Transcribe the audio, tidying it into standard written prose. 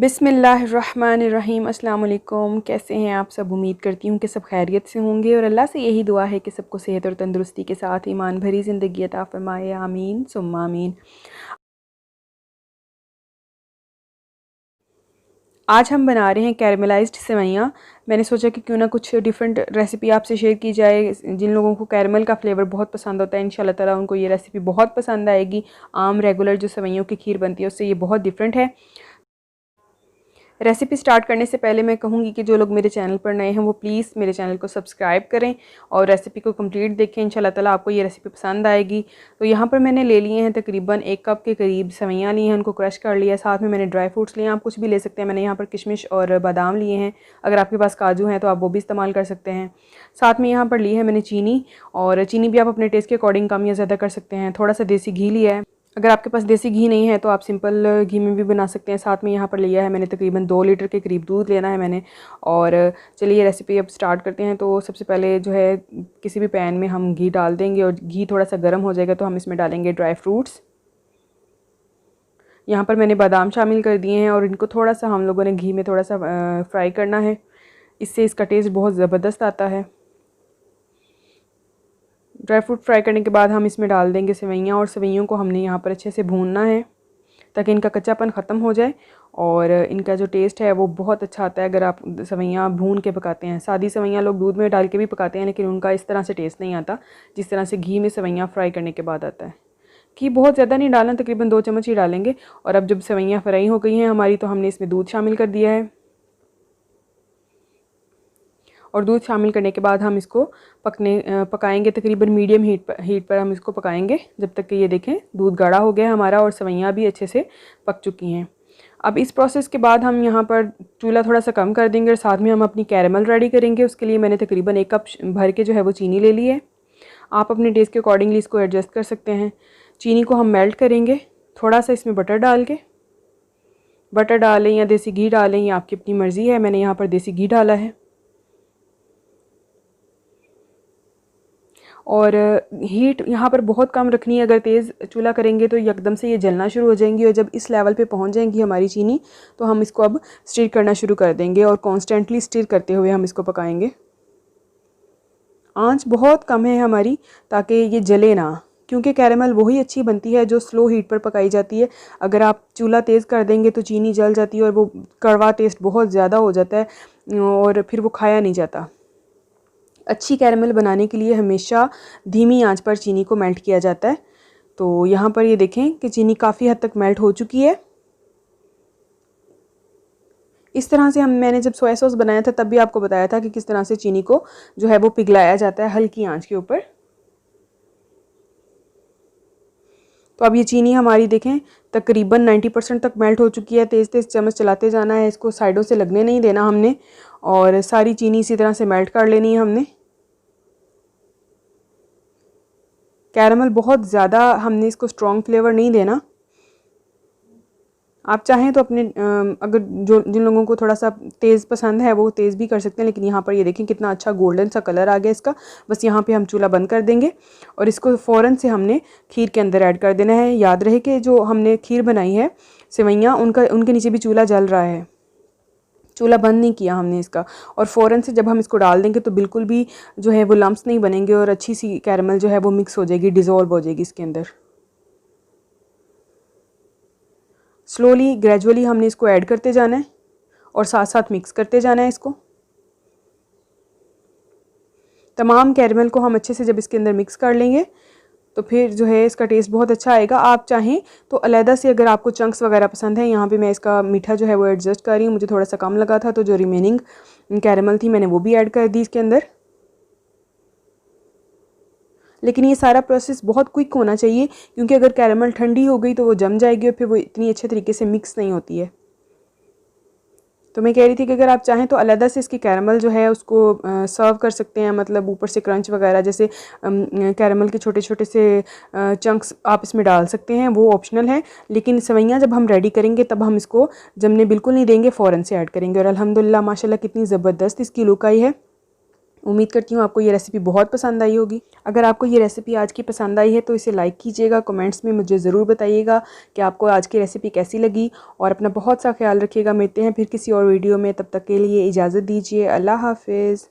बिस्मिल्लाहिर्रहमानिर्रहीम। अस्सलाम वालेकुम। कैसे हैं आप सब? उम्मीद करती हूँ कि सब खैरियत से होंगे और अल्लाह से यही दुआ है कि सबको सेहत और तंदुरुस्ती के साथ ईमान भरी ज़िंदगी अता फ़रमाए। आमीन सुम्मा आमीन। आज हम बना रहे हैं कैरमलाइज्ड सेवइयाँ। मैंने सोचा कि क्यों ना कुछ डिफरेंट रेसिपी आपसे शेयर की जाए। जिन लोगों को कैरमल का फ्लेवर बहुत पसंद होता है, इंशाल्लाह ताला उनको ये रेसिपी बहुत पसंद आएगी। आम रेगुलर जो सेवइयों की खीर बनती है उससे ये बहुत डिफरेंट है। रेसिपी स्टार्ट करने से पहले मैं कहूँगी कि जो लोग मेरे चैनल पर नए हैं वो प्लीज़ मेरे चैनल को सब्सक्राइब करें और रेसिपी को कंप्लीट देखें। इंशाल्लाह ताला आपको ये रेसिपी पसंद आएगी। तो यहाँ पर मैंने ले लिए हैं तकरीबन 1 कप के करीब सेवइयाँ ली हैं, उनको क्रश कर लिया। साथ में मैंने ड्राई फ्रूट्स लिए हैं, आप कुछ भी ले सकते हैं। मैंने यहाँ पर किशमिश और बादाम लिए हैं। अगर आपके पास काजू हैं तो आप वो भी इस्तेमाल कर सकते हैं। साथ में यहाँ पर ली है मैंने चीनी, और चीनी भी आप अपने टेस्ट के अकॉर्डिंग कम या ज़्यादा कर सकते हैं। थोड़ा सा देसी घी लिया है। अगर आपके पास देसी घी नहीं है तो आप सिंपल घी में भी बना सकते हैं। साथ में यहाँ पर लिया है मैंने तकरीबन 2 लीटर के करीब दूध लेना है मैंने। और चलिए रेसिपी अब स्टार्ट करते हैं। तो सबसे पहले जो है किसी भी पैन में हम घी डाल देंगे और घी थोड़ा सा गर्म हो जाएगा तो हम इसमें डालेंगे ड्राई फ्रूट्स। यहाँ पर मैंने बादाम शामिल कर दिए हैं और इनको थोड़ा सा हम लोगों ने घी में थोड़ा सा फ्राई करना है। इससे इसका टेस्ट बहुत ज़बरदस्त आता है। ड्राई फ्रूट फ्राई करने के बाद हम इसमें डाल देंगे सेवइयाँ, और सेवइयों को हमने यहाँ पर अच्छे से भूनना है ताकि इनका कच्चापन ख़त्म हो जाए और इनका जो टेस्ट है वो बहुत अच्छा आता है अगर आप सेवइयाँ भून के पकाते हैं। सादी सेवइयाँ लोग दूध में डाल के भी पकाते हैं, लेकिन उनका इस तरह से टेस्ट नहीं आता जिस तरह से घी में सेवइयाँ फ्राई करने के बाद आता है। घी बहुत ज़्यादा नहीं डालना, तकरीबन 2 चम्मच ही डालेंगे। और अब जब सेवइयाँ फ्राई हो गई हैं हमारी तो हमने इसमें दूध शामिल कर दिया है, और दूध शामिल करने के बाद हम इसको पकाएंगे तकरीबन मीडियम हीट पर हम इसको पकाएंगे जब तक कि ये देखें दूध गाढ़ा हो गया हमारा और सेवइयाँ भी अच्छे से पक चुकी हैं। अब इस प्रोसेस के बाद हम यहाँ पर चूल्हा थोड़ा सा कम कर देंगे और साथ में हम अपनी कैरेमल रेडी करेंगे। उसके लिए मैंने तकरीबन 1 कप भर के जो है वो चीनी ले ली है। आप अपने टेस्ट के अकॉर्डिंगली इसको एडजस्ट कर सकते हैं। चीनी को हम मेल्ट करेंगे, थोड़ा सा इसमें बटर डाल के। बटर डालें या देसी घी डालें, ये आपकी अपनी मर्ज़ी है। मैंने यहाँ पर देसी घी डाला है। और हीट यहाँ पर बहुत कम रखनी है। अगर तेज़ चूल्हा करेंगे तो एकदम से ये जलना शुरू हो जाएंगी, और जब इस लेवल पे पहुँच जाएंगी हमारी चीनी तो हम इसको अब स्टिर करना शुरू कर देंगे और कॉन्स्टेंटली स्टिर करते हुए हम इसको पकाएंगे। आंच बहुत कम है हमारी ताकि ये जले ना, क्योंकि कैरेमल वही अच्छी बनती है जो स्लो हीट पर पकाई जाती है। अगर आप चूल्हा तेज़ कर देंगे तो चीनी जल जाती है और वो कड़वा टेस्ट बहुत ज़्यादा हो जाता है और फिर वो खाया नहीं जाता। अच्छी कैरेमल बनाने के लिए हमेशा धीमी आंच पर चीनी को मेल्ट किया जाता है। तो यहाँ पर ये देखें कि चीनी काफ़ी हद तक मेल्ट हो चुकी है। इस तरह से मैंने जब सोया सॉस बनाया था तब भी आपको बताया था कि किस तरह से चीनी को जो है वो पिघलाया जाता है हल्की आंच के ऊपर। तो अब ये चीनी हमारी देखें तकरीबन 90% तक मेल्ट हो चुकी है। तेज़ तेज़ चम्मच चलाते जाना है, इसको साइडों से लगने नहीं देना हमने, और सारी चीनी इसी तरह से मेल्ट कर लेनी है हमने। कैरेमल बहुत ज़्यादा हमने इसको स्ट्रॉन्ग फ्लेवर नहीं देना। आप चाहें तो अपने अगर जिन लोगों को थोड़ा सा तेज़ पसंद है वो तेज़ भी कर सकते हैं, लेकिन यहाँ पर ये देखें कितना अच्छा गोल्डन सा कलर आ गया इसका। बस यहाँ पे हम चूल्हा बंद कर देंगे और इसको फ़ौरन से हमने खीर के अंदर ऐड कर देना है। याद रहे कि जो हमने खीर बनाई है सेवइयाँ उनके नीचे भी चूल्हा जल रहा है, चूल्हा बंद नहीं किया हमने इसका। और फ़ौरन से जब हम इसको डाल देंगे तो बिल्कुल भी जो है वो लम्प्स नहीं बनेंगे और अच्छी सी कैरेमल जो है वो मिक्स हो जाएगी, डिज़ोल्व हो जाएगी इसके अंदर। स्लोली ग्रेजुअली हमने इसको ऐड करते जाना है और साथ साथ मिक्स करते जाना है इसको। तमाम कैरेमल को हम अच्छे से जब इसके अंदर मिक्स कर लेंगे तो फिर जो है इसका टेस्ट बहुत अच्छा आएगा। आप चाहें तो अलहदा से अगर आपको चंक्स वगैरह पसंद है, यहाँ पे मैं इसका मीठा जो है वो एडजस्ट कर रही हूँ, मुझे थोड़ा सा कम लगा था तो जो रिमेनिंग कैरेमल थी मैंने वो भी ऐड कर दी इसके अंदर। लेकिन ये सारा प्रोसेस बहुत क्विक होना चाहिए, क्योंकि अगर कैरेमल ठंडी हो गई तो वो जम जाएगी और फिर वो इतनी अच्छे तरीके से मिक्स नहीं होती है। तो मैं कह रही थी कि अगर आप चाहें तो अलहदा से इसकी कैरेमल जो है उसको सर्व कर सकते हैं, मतलब ऊपर से क्रंच वगैरह जैसे कैरेमल के छोटे छोटे से चंक्स आप इसमें डाल सकते हैं, वो ऑप्शनल है। लेकिन सेवइयाँ जब हम रेडी करेंगे तब हम इसको जमने बिल्कुल नहीं देंगे, फ़ौरन से ऐड करेंगे। और अल्हम्दुलिल्लाह माशाल्लाह कितनी ज़बरदस्त इसकी लुक आई है। उम्मीद करती हूँ आपको ये रेसिपी बहुत पसंद आई होगी। अगर आपको ये रेसिपी आज की पसंद आई है तो इसे लाइक कीजिएगा, कमेंट्स में मुझे ज़रूर बताइएगा कि आपको आज की रेसिपी कैसी लगी, और अपना बहुत सा ख्याल रखिएगा। मिलते हैं फिर किसी और वीडियो में, तब तक के लिए इजाज़त दीजिए। अल्लाह हाफिज़।